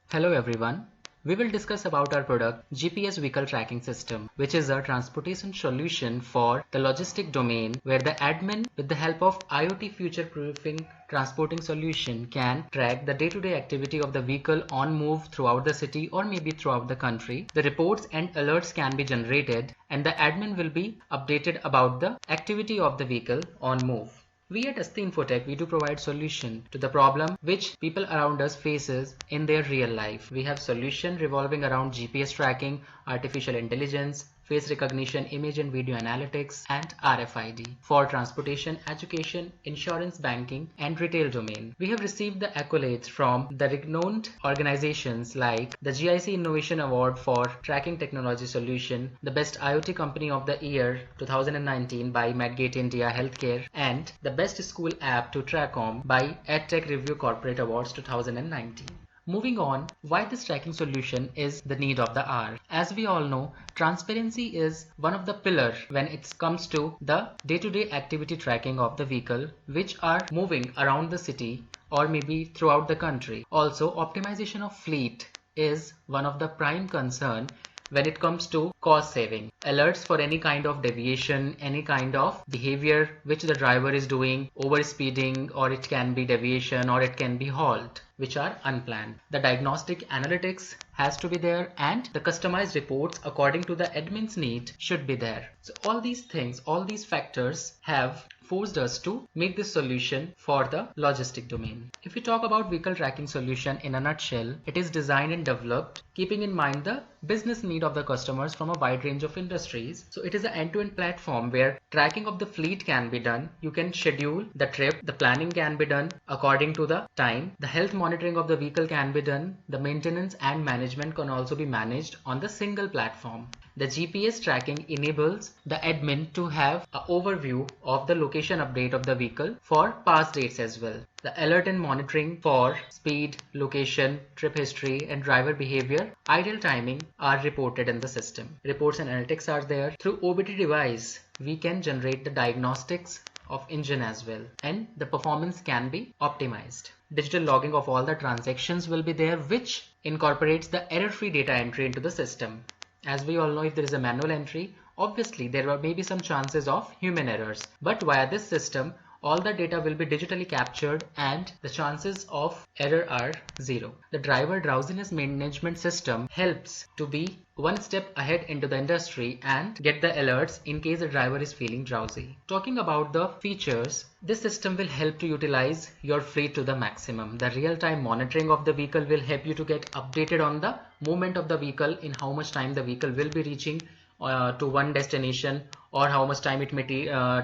Hello everyone. We will discuss about our product GPS Vehicle Tracking System, which is a transportation solution for the logistic domain where the admin with the help of IoT future-proofing transporting solution can track the day-to-day activity of the vehicle on move throughout the city or maybe throughout the country. The reports and alerts can be generated and the admin will be updated about the activity of the vehicle on move. We at Asti Infotech, we do provide solution to the problem which people around us faces in their real life. We have solution revolving around GPS tracking, artificial intelligence, face recognition, image and video analytics, and RFID for transportation, education, insurance, banking, and retail domain. We have received the accolades from the renowned organizations like the GIC Innovation Award for Tracking Technology Solution, the Best IoT Company of the Year 2019 by Medgate India Healthcare, and the Best School App to Tracom by EdTech Review Corporate Awards 2019. Moving on, why this tracking solution is the need of the hour. As we all know, transparency is one of the pillars when it comes to the day-to-day activity tracking of the vehicle which are moving around the city or maybe throughout the country. Also, optimization of fleet is one of the prime concern when it comes to cost saving. Alerts for any kind of deviation, any kind of behavior which the driver is doing, over speeding, or it can be deviation or it can be halt, which are unplanned. The diagnostic analytics has to be there and the customized reports according to the admin's need should be there. So all these things, all these factors have forced us to make this solution for the logistic domain. If we talk about vehicle tracking solution in a nutshell, it is designed and developed keeping in mind the business need of the customers from a wide range of industries. So it is an end-to-end platform where tracking of the fleet can be done. You can schedule the trip, the planning can be done according to the time, the health monitoring of the vehicle can be done, the maintenance and management can also be managed on the single platform. The GPS tracking enables the admin to have an overview of the location update of the vehicle for past dates as well. The alert and monitoring for speed, location, trip history, and driver behavior, idle timing are reported in the system. Reports and analytics are there. Through OBD device, we can generate the diagnostics of engine as well, and the performance can be optimized. Digital logging of all the transactions will be there, which incorporates the error-free data entry into the system. As we all know, if there is a manual entry, obviously there may be some chances of human errors, but via this system all the data will be digitally captured and the chances of error are zero. The driver drowsiness management system helps to be one step ahead into the industry and get the alerts in case the driver is feeling drowsy. Talking about the features, this system will help to utilize your fleet to the maximum. The real-time monitoring of the vehicle will help you to get updated on the movement of the vehicle, in how much time the vehicle will be reaching to one destination or how much time it may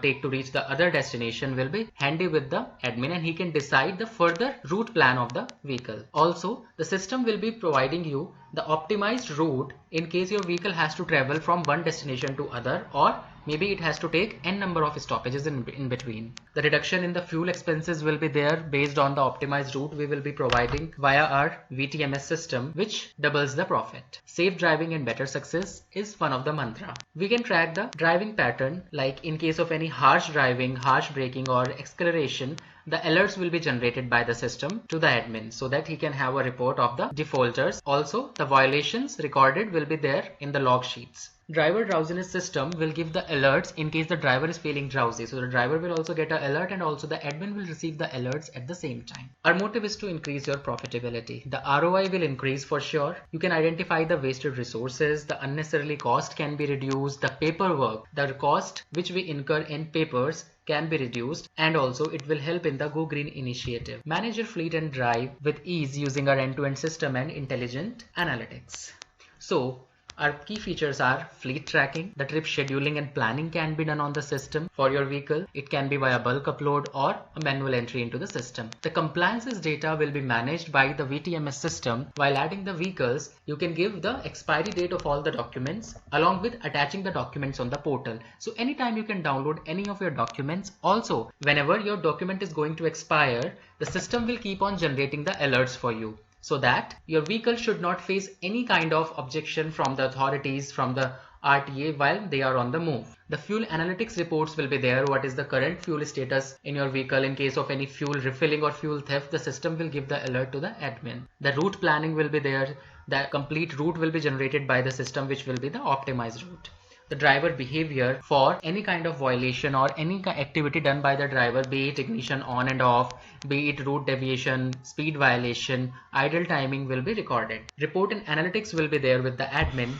take to reach the other destination will be handy with the admin, and he can decide the further route plan of the vehicle. Also, the system will be providing you the optimized route in case your vehicle has to travel from one destination to other, or maybe it has to take n number of stoppages in between. The reduction in the fuel expenses will be there based on the optimized route we will be providing via our VTMS system, which doubles the profit. Safe driving and better success is one of the mantra. We can track the driving pattern, like in case of any harsh driving, harsh braking or acceleration, the alerts will be generated by the system to the admin so that he can have a report of the defaulters. Also, the violations recorded will be there in the log sheets. Driver drowsiness system will give the alerts in case the driver is feeling drowsy. So the driver will also get an alert and also the admin will receive the alerts at the same time. Our motive is to increase your profitability. The ROI will increase for sure. You can identify the wasted resources, the unnecessarily cost can be reduced, the paperwork, the cost which we incur in papers can be reduced, and also it will help in the Go Green initiative. Manage your fleet and drive with ease using our end-to-end system and intelligent analytics. So our key features are fleet tracking. The trip scheduling and planning can be done on the system for your vehicle. It can be via bulk upload or a manual entry into the system. The compliances data will be managed by the VTMS system. While adding the vehicles, you can give the expiry date of all the documents along with attaching the documents on the portal. So anytime you can download any of your documents. Also, whenever your document is going to expire, the system will keep on generating the alerts for you, so that your vehicle should not face any kind of objection from the authorities, from the RTA while they are on the move. The fuel analytics reports will be there. What is the current fuel status in your vehicle? In case of any fuel refilling or fuel theft, the system will give the alert to the admin. The route planning will be there. The complete route will be generated by the system, which will be the optimized route. The driver behavior for any kind of violation or any activity done by the driver, be it ignition on and off, be it route deviation, speed violation, idle timing, will be recorded. Report and analytics will be there with the admin.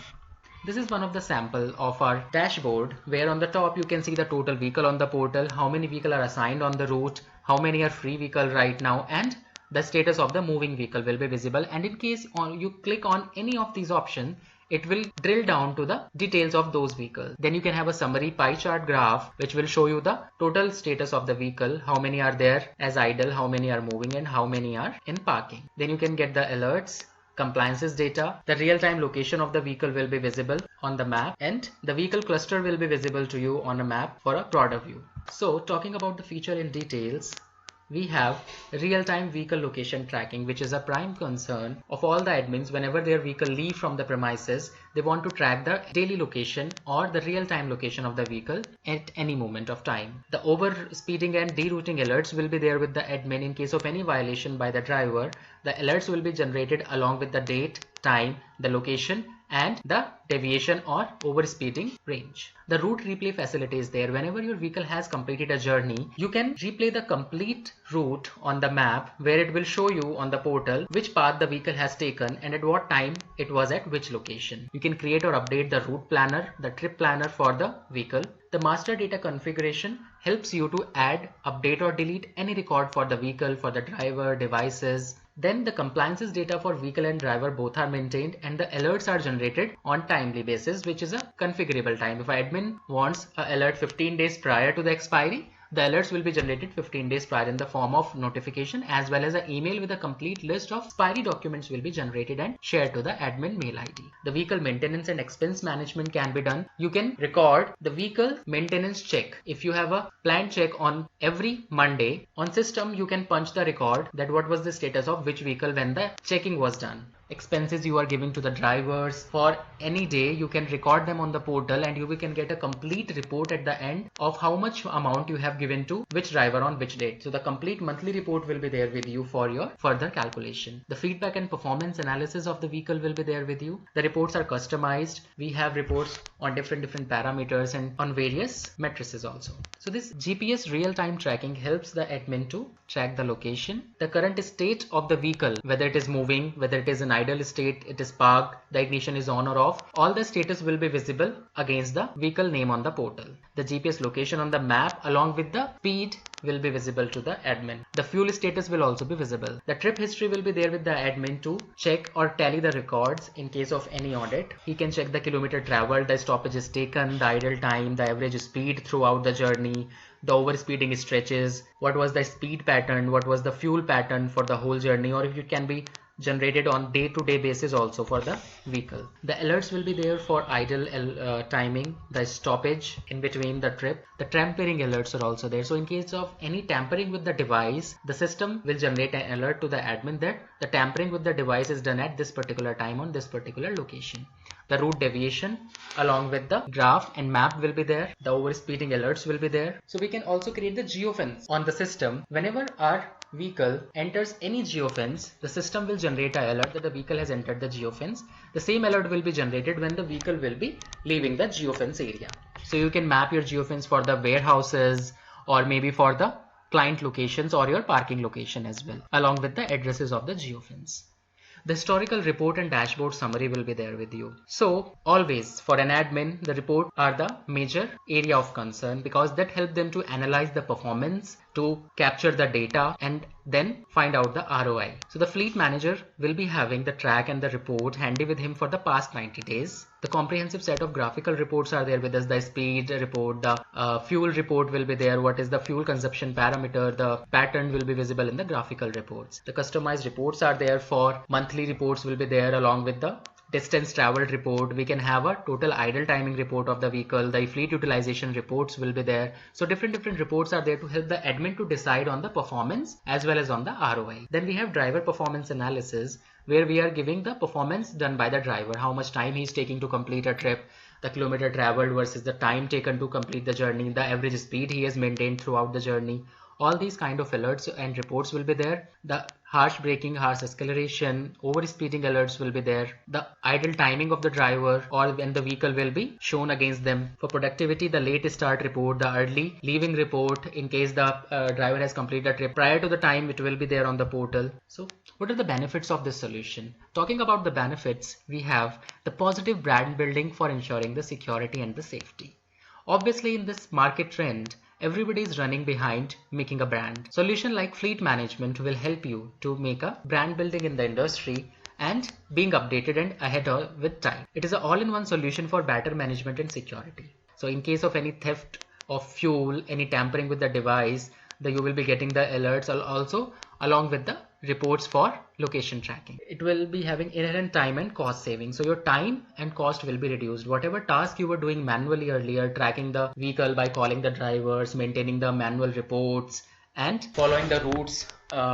This is one of the sample of our dashboard, where on the top you can see the total vehicle on the portal, how many vehicle are assigned on the route, how many are free vehicle right now, and the status of the moving vehicle will be visible. And in case you click on any of these options, it will drill down to the details of those vehicles. Then you can have a summary pie chart graph which will show you the total status of the vehicle, how many are there as idle, how many are moving, and how many are in parking. Then you can get the alerts, compliances data, the real-time location of the vehicle will be visible on the map, and the vehicle cluster will be visible to you on a map for a broader view. So talking about the feature in details, we have real-time vehicle location tracking, which is a prime concern of all the admins. Whenever their vehicle leave from the premises, they want to track the daily location or the real-time location of the vehicle at any moment of time. The over speeding and derouting alerts will be there with the admin. In case of any violation by the driver, the alerts will be generated along with the date, time, the location, and the deviation or overspeeding range. The route replay facility is there. Whenever your vehicle has completed a journey, you can replay the complete route on the map, where it will show you on the portal which path the vehicle has taken and at what time it was at which location. You can create or update the route planner, the trip planner for the vehicle. The master data configuration helps you to add, update, or delete any record for the vehicle, for the driver, devices. Then the compliances data for vehicle and driver both are maintained, and the alerts are generated on timely basis, which is a configurable time. If an admin wants an alert 15 days prior to the expiry, the alerts will be generated 15 days prior in the form of notification, as well as an email with a complete list of expiry documents will be generated and shared to the admin mail ID. The vehicle maintenance and expense management can be done. You can record the vehicle maintenance check. If you have a planned check on every Monday, on system you can punch the record that what was the status of which vehicle when the checking was done. Expenses you are giving to the drivers for any day, you can record them on the portal, and you can get a complete report at the end of how much amount you have given to which driver on which date. So the complete monthly report will be there with you for your further calculation. The feedback and performance analysis of the vehicle will be there with you. The reports are customized. We have reports on different parameters and on various matrices also. So this GPS real-time tracking helps the admin to track the location, the current state of the vehicle, whether it is moving, whether it is an idle state, it is parked, the ignition is on or off. All the status will be visible against the vehicle name on the portal. The GPS location on the map along with the speed will be visible to the admin. The fuel status will also be visible. The trip history will be there with the admin to check or tally the records in case of any audit. He can check the kilometer traveled, the stoppages taken, the idle time, the average speed throughout the journey, the overspeeding stretches, what was the speed pattern, what was the fuel pattern for the whole journey, or if it can be generated on day-to-day basis also for the vehicle. The alerts will be there for idle timing, the stoppage in between the trip. The tampering alerts are also there. So in case of any tampering with the device, the system will generate an alert to the admin that the tampering with the device is done at this particular time on this particular location. The route deviation along with the graph and map will be there. The overspeeding alerts will be there. So we can also create the geofence on the system. Whenever our vehicle enters any geofence, the system will generate an alert that the vehicle has entered the geofence. The same alert will be generated when the vehicle will be leaving the geofence area. So you can map your geofence for the warehouses or maybe for the client locations or your parking location as well, along with the addresses of the geofence. The historical report and dashboard summary will be there with you. So always for an admin, the report are the major area of concern because that help them to analyze the performance, to capture the data and then find out the ROI. So the fleet manager will be having the track and the report handy with him for the past 90 days. The comprehensive set of graphical reports are there with us. The speed report, the fuel report will be there. What is the fuel consumption parameter? The pattern will be visible in the graphical reports. The customized reports are there for monthly reports will be there along with the distance traveled report. We can have a total idle timing report of the vehicle. The fleet utilization reports will be there. So different reports are there to help the admin to decide on the performance as well as on the ROI. Then we have driver performance analysis, where we are giving the performance done by the driver, how much time he is taking to complete a trip, the kilometer traveled versus the time taken to complete the journey, the average speed he has maintained throughout the journey. All these kind of alerts and reports will be there. The harsh braking, harsh acceleration, over speeding alerts will be there. The idle timing of the driver or when the vehicle will be shown against them. For productivity, the late start report, the early leaving report in case the driver has completed the trip prior to the time, it will be there on the portal. So what are the benefits of this solution? Talking about the benefits, we have the positive brand building for ensuring the security and the safety. Obviously, in this market trend, everybody is running behind making a brand. Solution like fleet management will help you to make a brand building in the industry and being updated and ahead with time. It is an all-in-one solution for better management and security. So in case of any theft of fuel, any tampering with the device, you will be getting the alerts also along with the reports for location tracking. It will be having inherent time and cost saving. So your time and cost will be reduced. Whatever task you were doing manually earlier, tracking the vehicle by calling the drivers, maintaining the manual reports, and following the routes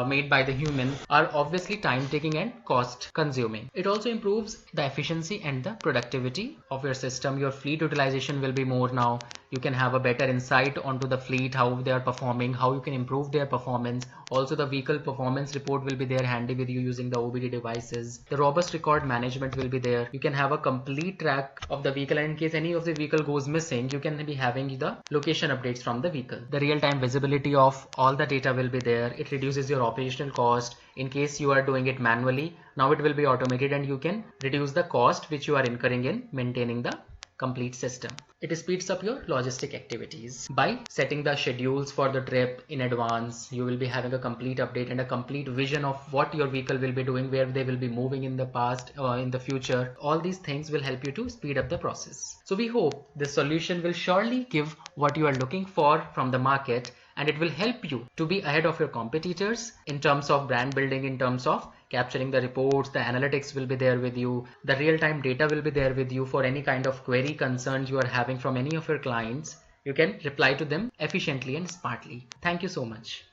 made by the human are obviously time taking and cost consuming. It also improves the efficiency and the productivity of your system. Your fleet utilization will be more now. You can have a better insight onto the fleet, how they are performing, how you can improve their performance. Also the vehicle performance report will be there handy with you using the OBD devices. The robust record management will be there. You can have a complete track of the vehicle, and in case any of the vehicle goes missing, you can be having the location updates from the vehicle. The real-time visibility of all the data will be there. It reduces your operational cost. In case you are doing it manually, now it will be automated and you can reduce the cost which you are incurring in maintaining the complete system. It speeds up your logistic activities. By setting the schedules for the trip in advance, you will be having a complete update and a complete vision of what your vehicle will be doing, where they will be moving in the past or in the future. All these things will help you to speed up the process. So we hope this solution will surely give what you are looking for from the market, and it will help you to be ahead of your competitors in terms of brand building, in terms of capturing the reports. The analytics will be there with you. The real-time data will be there with you for any kind of query concerns you are having from any of your clients. You can reply to them efficiently and smartly. Thank you so much.